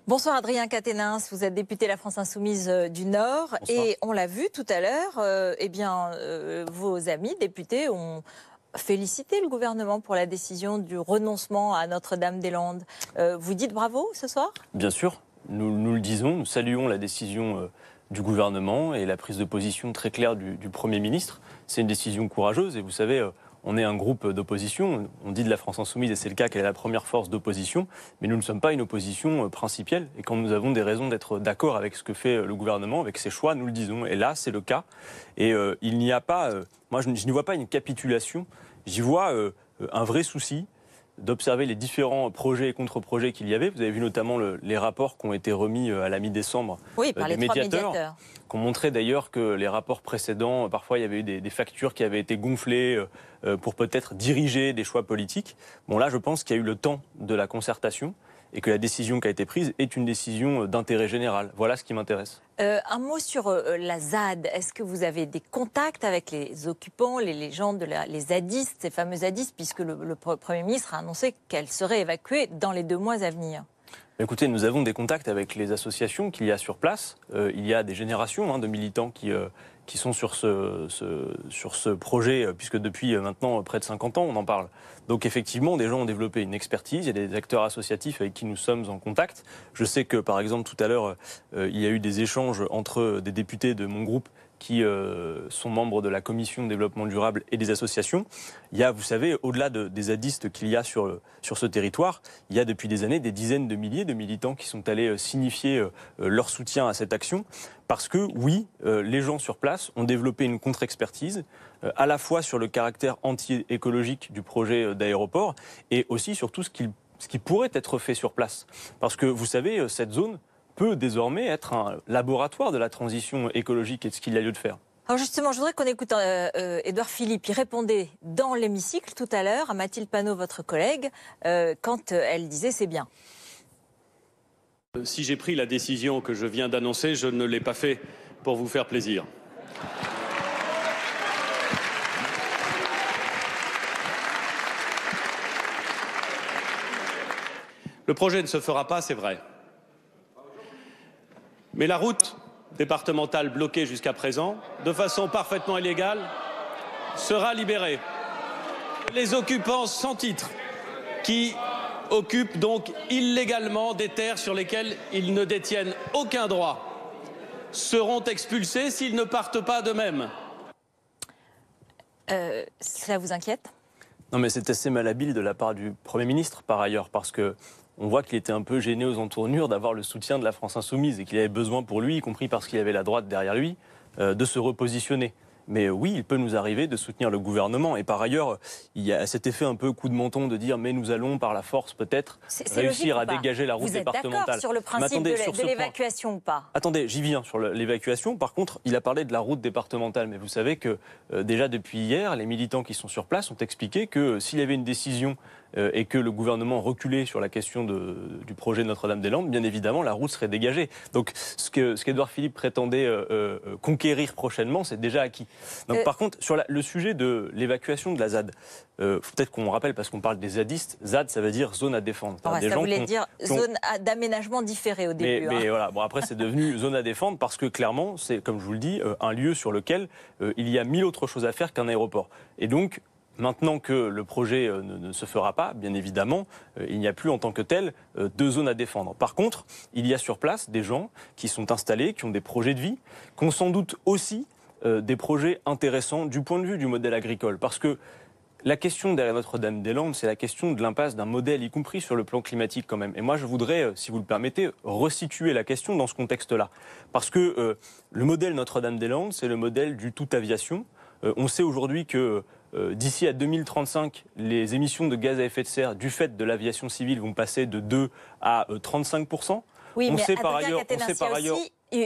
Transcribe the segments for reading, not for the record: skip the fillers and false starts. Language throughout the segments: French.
Bonsoir Adrien Quatennens, vous êtes député La France Insoumise du Nord. Bonsoir. Et on l'a vu tout à l'heure, vos amis députés ont félicité le gouvernement pour la décision du renoncement à Notre-Dame-des-Landes. Vous dites bravo ce soir? Bien sûr, nous le disons, nous saluons la décision du gouvernement et la prise de position très claire du Premier ministre. C'est une décision courageuse et vous savez, on est un groupe d'opposition, on dit de la France Insoumise et c'est le cas qu'elle est la première force d'opposition, mais nous ne sommes pas une opposition principielle et quand nous avons des raisons d'être d'accord avec ce que fait le gouvernement, avec ses choix, nous le disons et là c'est le cas. Et il n'y a pas, moi je n'y vois pas une capitulation, j'y vois un vrai souci d'observer les différents projets et contre-projets qu'il y avait. Vous avez vu notamment les rapports qui ont été remis à la mi-décembre par les médiateurs, qui ont montré d'ailleurs que les rapports précédents, parfois il y avait eu des factures qui avaient été gonflées pour peut-être diriger des choix politiques. Bon là je pense qu'il y a eu le temps de la concertation et que la décision qui a été prise est une décision d'intérêt général. Voilà ce qui m'intéresse. Un mot sur la ZAD. Est-ce que vous avez des contacts avec les occupants, les gens, les zadistes, ces fameux zadistes, puisque le Premier ministre a annoncé qu'elle serait évacuée dans les 2 mois à venir? Écoutez, nous avons des contacts avec les associations qu'il y a sur place. Il y a des générations de militants qui sont sur ce projet, puisque depuis maintenant près de 50 ans, on en parle. Donc effectivement, des gens ont développé une expertise, il y a des acteurs associatifs avec qui nous sommes en contact. Je sais que, par exemple, tout à l'heure, il y a eu des échanges entre des députés de mon groupe qui sont membres de la commission de développement durable et des associations. Il y a, vous savez, au-delà des zadistes qu'il y a sur ce territoire, il y a depuis des années des dizaines de milliers de militants qui sont allés signifier leur soutien à cette action. Parce que, oui, les gens sur place ont développé une contre-expertise, à la fois sur le caractère anti-écologique du projet d'aéroport et aussi sur tout ce qui pourrait être fait sur place. Parce que, vous savez, cette zone peut désormais être un laboratoire de la transition écologique et de ce qu'il y a lieu de faire. Alors justement, je voudrais qu'on écoute Édouard Philippe. Il répondait dans l'hémicycle tout à l'heure à Mathilde Panot, votre collègue, quand elle disait c'est bien. Si j'ai pris la décision que je viens d'annoncer, je ne l'ai pas fait pour vous faire plaisir. Le projet ne se fera pas, c'est vrai. Mais la route départementale bloquée jusqu'à présent, de façon parfaitement illégale, sera libérée. Les occupants sans titre, qui occupent donc illégalement des terres sur lesquelles ils ne détiennent aucun droit, seront expulsés s'ils ne partent pas d'eux-mêmes. Ça vous inquiète ? Non, mais c'est assez malhabile de la part du Premier ministre, par ailleurs, parce que on voit qu'il était un peu gêné aux entournures d'avoir le soutien de la France Insoumise et qu'il avait besoin pour lui, y compris parce qu'il avait la droite derrière lui, de se repositionner. Mais oui, il peut nous arriver de soutenir le gouvernement. Et par ailleurs, il y a cet effet un peu coup de menton de dire mais nous allons par la force peut-être réussir à dégager la route départementale. Vous êtes d'accord sur le principe de l'évacuation ou pas? Attendez, j'y viens sur l'évacuation. Par contre, il a parlé de la route départementale. Mais vous savez que déjà depuis hier, les militants qui sont sur place ont expliqué que s'il y avait une décision et que le gouvernement reculait sur la question du projet de Notre-Dame-des-Landes, bien évidemment, la route serait dégagée. Donc ce qu'Édouard Philippe prétendait conquérir prochainement, c'est déjà acquis. Donc, par contre, sur le sujet de l'évacuation de la ZAD, peut-être qu'on rappelle, parce qu'on parle des zadistes, ZAD, ça veut dire zone à défendre. Ça voulait dire zone d'aménagement différé au début. Mais voilà, bon, après, c'est devenu zone à défendre parce que clairement, c'est, comme je vous le dis, un lieu sur lequel il y a 1000 autres choses à faire qu'un aéroport. Et donc, maintenant que le projet ne se fera pas, bien évidemment, il n'y a plus en tant que tel 2 zones à défendre. Par contre, il y a sur place des gens qui sont installés, qui ont des projets de vie, qui ont sans doute aussi des projets intéressants du point de vue du modèle agricole. Parce que la question derrière Notre-Dame-des-Landes, c'est la question de l'impasse d'un modèle, y compris sur le plan climatique quand même. Et moi, je voudrais, si vous le permettez, resituer la question dans ce contexte-là. Parce que le modèle Notre-Dame-des-Landes, c'est le modèle du tout aviation. On sait aujourd'hui que d'ici à 2035, les émissions de gaz à effet de serre du fait de l'aviation civile vont passer de 2 à 35%. Oui, mais par ailleurs,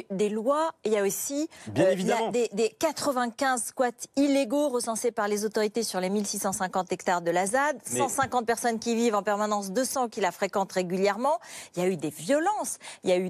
des lois, il y a aussi des 95 squats illégaux recensés par les autorités sur les 1650 hectares de la ZAD, 150 personnes qui vivent en permanence, 200 qui la fréquentent régulièrement. Il y a eu des violences, il y a eu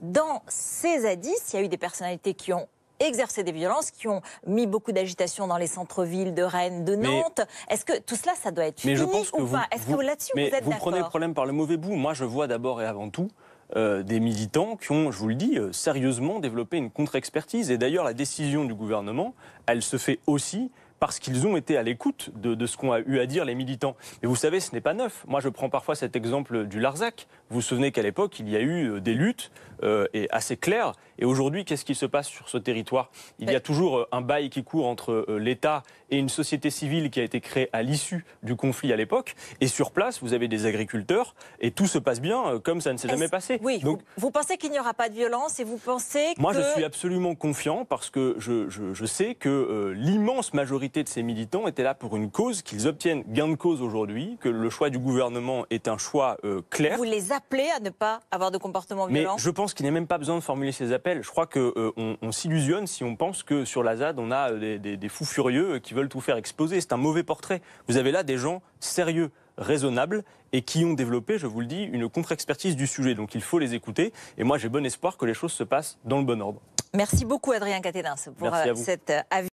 dans ces zadistes, il y a eu des personnalités qui ont exercé des violences, qui ont mis beaucoup d'agitation dans les centres-villes de Rennes, de Nantes. Est-ce que tout cela, ça doit être fini ou pas? Est-ce que là-dessus, vous êtes d'accord? Vous prenez le problème par le mauvais bout. Moi, je vois d'abord et avant tout des militants qui ont, je vous le dis, sérieusement développé une contre-expertise. Et d'ailleurs, la décision du gouvernement, elle se fait aussi parce qu'ils ont été à l'écoute de ce qu'ont eu à dire les militants. Et vous savez, ce n'est pas neuf. Moi, je prends parfois cet exemple du Larzac. Vous vous souvenez qu'à l'époque, il y a eu des luttes et assez claires. Et aujourd'hui, qu'est-ce qui se passe sur ce territoire? Il y a toujours un bail qui court entre l'État et une société civile qui a été créée à l'issue du conflit à l'époque. Et sur place, vous avez des agriculteurs et tout se passe bien comme ça ne s'est jamais passé. Oui, donc, vous pensez qu'il n'y aura pas de violence et vous pensez que... Moi, je suis absolument confiant parce que je sais que l'immense majorité de ces militants étaient là pour une cause, qu'ils obtiennent gain de cause aujourd'hui, que le choix du gouvernement est un choix clair. Vous les appelez à ne pas avoir de comportement violent? Mais je pense qu'il n'y a même pas besoin de formuler ces appels. Je crois qu'on s'illusionne si on pense que sur la ZAD, on a des fous furieux qui veulent tout faire exploser. C'est un mauvais portrait. Vous avez là des gens sérieux, raisonnables et qui ont développé, je vous le dis, une contre-expertise du sujet. Donc il faut les écouter. Et moi, j'ai bon espoir que les choses se passent dans le bon ordre. Merci beaucoup, Adrien Quatennens, pour cet avis.